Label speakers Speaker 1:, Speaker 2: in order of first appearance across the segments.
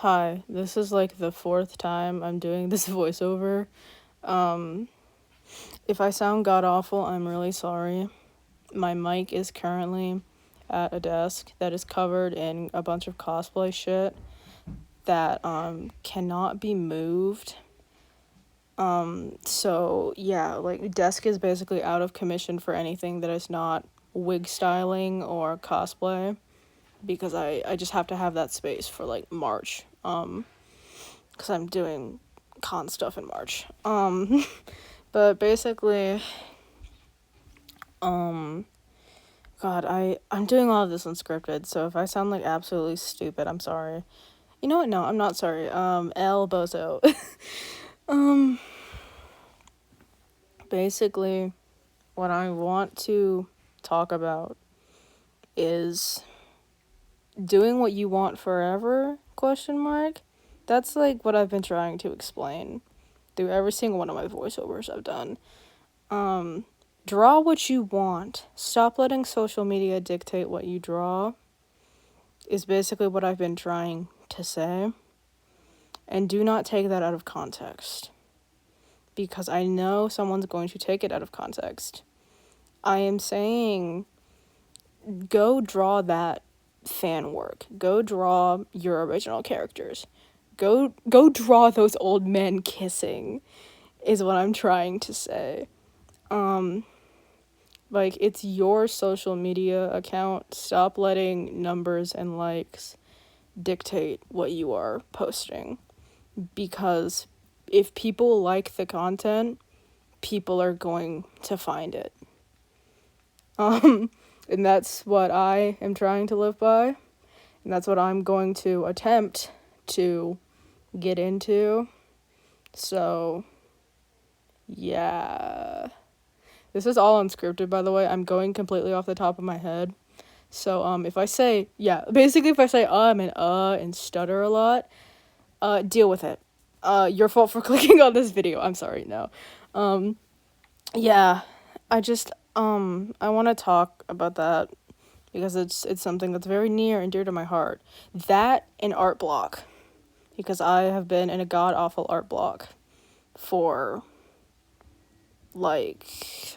Speaker 1: Hi, this is like the fourth time I'm doing this voiceover. Um, if I sound god awful, I'm really sorry. My mic is currently at a desk that is covered in a bunch of cosplay shit that cannot be moved. So yeah, like desk is basically out of commission for anything that is not wig styling or cosplay because I just have to have that space for like March. Because I'm doing con stuff in March. But basically, um, God, I'm doing all of this unscripted, so if I sound like absolutely stupid, I'm sorry. You know what? No, I'm not sorry. El Bozo. um, basically, what I want to talk about is doing what you want forever? Question mark. That's like what I've been trying to explain through every single one of my voiceovers I've done. Draw what you want. Stop letting social media dictate what you draw, is basically what I've been trying to say. And do not take that out of context, because I know someone's going to take it out of context. I am saying go draw that fan work. Go draw your original characters. Go draw those old men kissing is what I'm trying to say. Like, it's your social media account. Stop letting numbers and likes dictate what you are posting. Because if people like the content, people are going to find it. And that's what I am trying to live by. And that's what I'm going to attempt to get into. So, yeah. This is all unscripted, by the way. I'm going completely off the top of my head. So, if I say, yeah, basically if I say and stutter a lot, deal with it. Your fault for clicking on this video. I'm sorry, no. Yeah, I want to talk about that because it's something that's very near and dear to my heart. That and art block, because I have been in a god-awful art block for, like,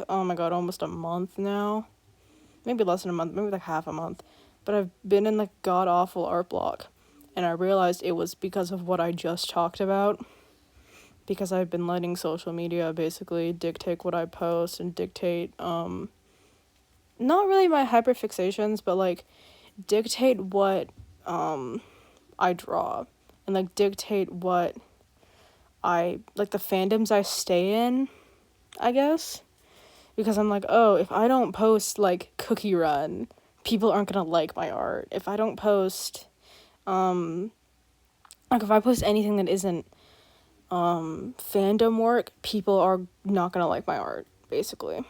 Speaker 1: oh my god, almost a month now. Maybe less than a month, maybe like half a month. But I've been in like god awful art block, and I realized it was because of what I just talked about. Because I've been letting social media basically dictate what I post and dictate not really my hyperfixations, but like dictate what I draw, and like dictate what I like the fandoms I stay in, I guess. Because I'm like, oh, if I don't post like Cookie Run, people aren't gonna like my art. If I don't post, like if I post anything that isn't fandom work, people are not gonna like my art, basically.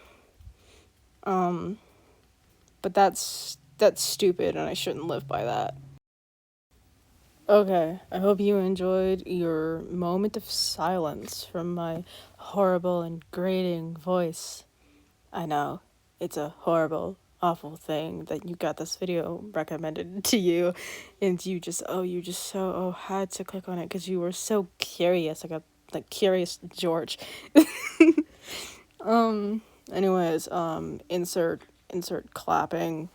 Speaker 1: But that's stupid, and I shouldn't live by that. Okay, I hope you enjoyed your moment of silence from my horrible and grating voice. I know, it's a horrible, awful thing that you got this video recommended to you, and you just had to click on it because you were so curious, like curious George. Anyways, insert clapping,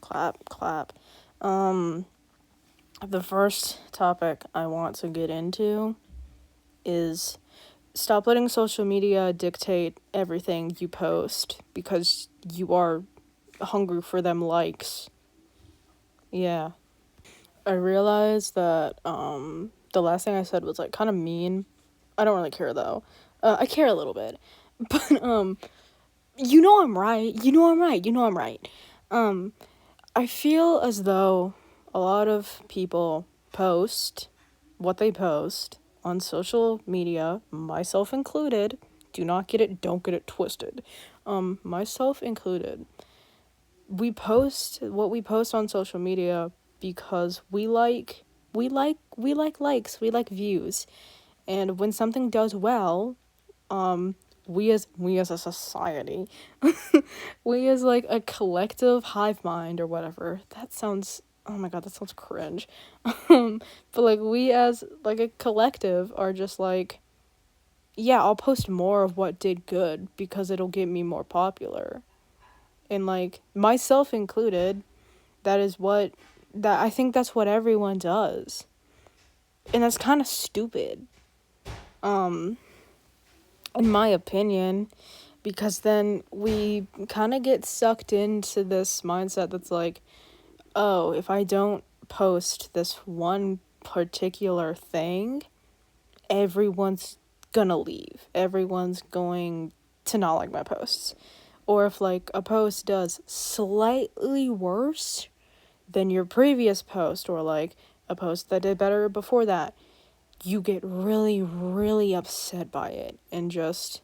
Speaker 1: clap. The first topic I want to get into is stop letting social media dictate everything you post because you are hungry for them likes. Yeah. I realized that the last thing I said was like kind of mean. I don't really care though. I care a little bit. But you know I'm right. You know I'm right. You know I'm right. I feel as though a lot of people post what they post on social media, myself included. Do not get it, don't get it twisted. Myself included. We post what we post on social media because we like likes, we like views. And when something does well, we as a society, we as like a collective hive mind or whatever. That sounds oh my god, that sounds cringe. But like we as like a collective are just like, yeah, I'll post more of what did good because it'll get me more popular. And like myself included, that I think that's what everyone does. And that's kind of stupid. Um in my opinion, because then we kind of get sucked into this mindset that's like, oh, if I don't post this one particular thing, everyone's gonna leave. Everyone's going to not like my posts. Or if like a post does slightly worse than your previous post, or like a post that did better before that, you get really, really upset by it and just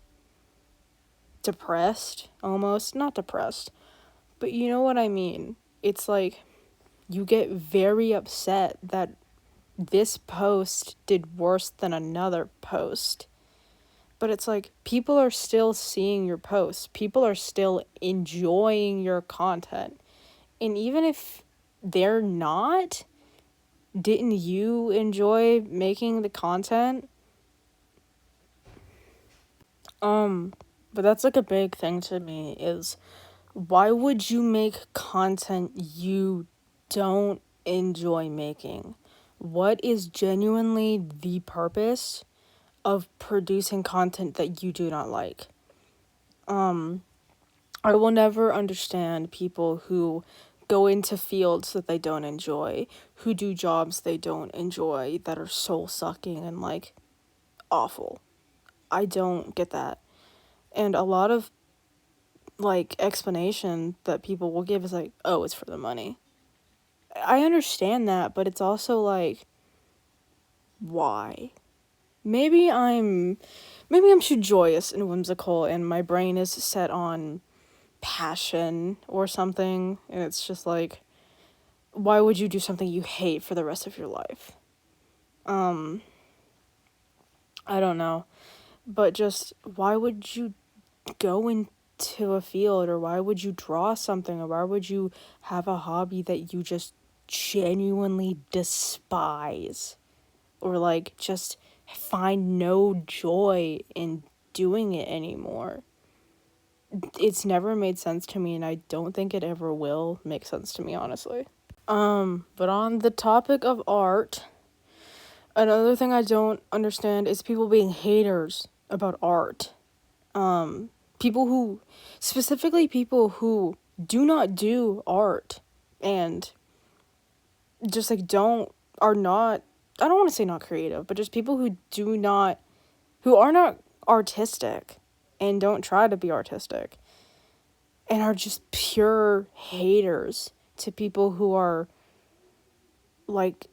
Speaker 1: depressed almost. Not depressed, but you know what I mean. It's like you get very upset that this post did worse than another post. But it's like people are still seeing your posts. People are still enjoying your content. And even if they're not, didn't you enjoy making the content? But that's like a big thing to me is, why would you make content you don't enjoy making? What is genuinely the purpose of producing content that you do not like? I will never understand people who go into fields that they don't enjoy, who do jobs they don't enjoy that are soul sucking and like awful. I don't get that. And a lot of like explanation that people will give is like, oh, it's for the money. I understand that, but it's also like, why? Maybe I'm too joyous and whimsical and my brain is set on passion or something, and it's just like, why would you do something you hate for the rest of your life? I don't know. But just why would you go into a field, or why would you draw something, or why would you have a hobby that you just genuinely despise, or like just find no joy in doing it anymore? It's never made sense to me, and I don't think it ever will make sense to me, honestly. But on the topic of art, another thing I don't understand is people being haters about art. People who, specifically people who do not do art and just like are not, I don't want to say not creative, but just people who are not artistic and don't try to be artistic and are just pure haters to people who are like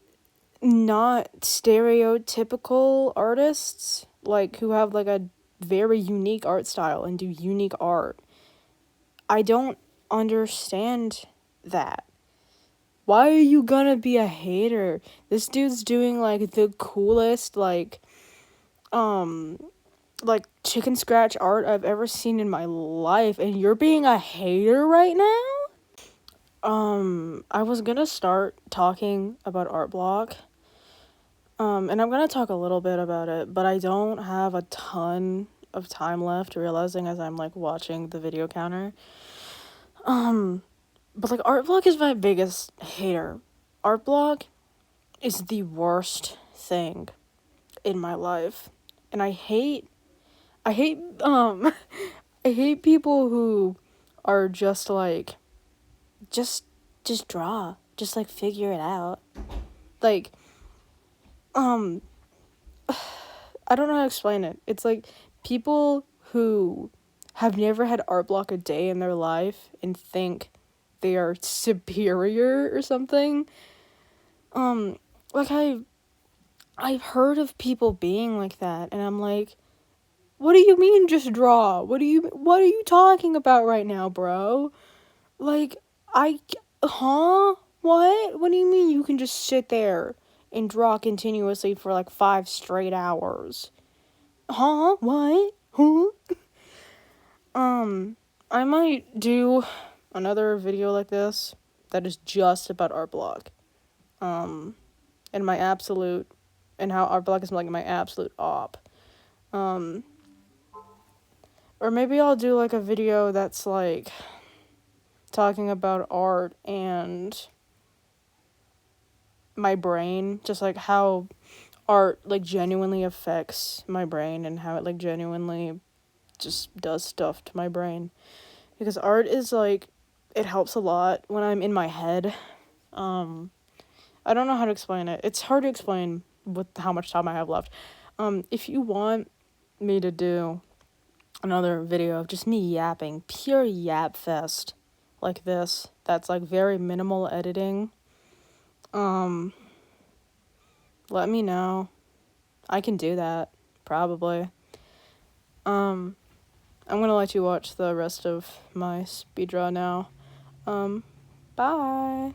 Speaker 1: not stereotypical artists, like who have like a very unique art style and do unique art. I don't understand that. Why are you gonna be a hater? This dude's doing like the coolest like chicken scratch art I've ever seen in my life, and you're being a hater right now? I was gonna start talking about art block. And I'm gonna talk a little bit about it, but I don't have a ton of time left, realizing as I'm like watching the video counter. But like art block is my biggest hater. Art block is the worst thing in my life. And I hate I hate people who are just like just draw. Just like figure it out. Like I don't know how to explain it. It's like people who have never had art block a day in their life and think they are superior or something. Like I've heard of people being like that, and I'm like, what do you mean just draw? What are you talking about right now, bro? Like huh? What do you mean you can just sit there and draw continuously for like 5 straight hours? Huh? What? Huh? I might do another video like this that is just about art block. and my absolute, and how art block is like my absolute op. Um, or maybe I'll do like a video that's like talking about art and my brain, just like how art like genuinely affects my brain and how it like genuinely just does stuff to my brain. Because art is like, it helps a lot when I'm in my head. I don't know how to explain it. It's hard to explain with how much time I have left. If you want me to do another video of just me yapping, pure yap fest like this, that's like very minimal editing, let me know. I can do that, probably. I'm gonna let you watch the rest of my speed draw now. Bye.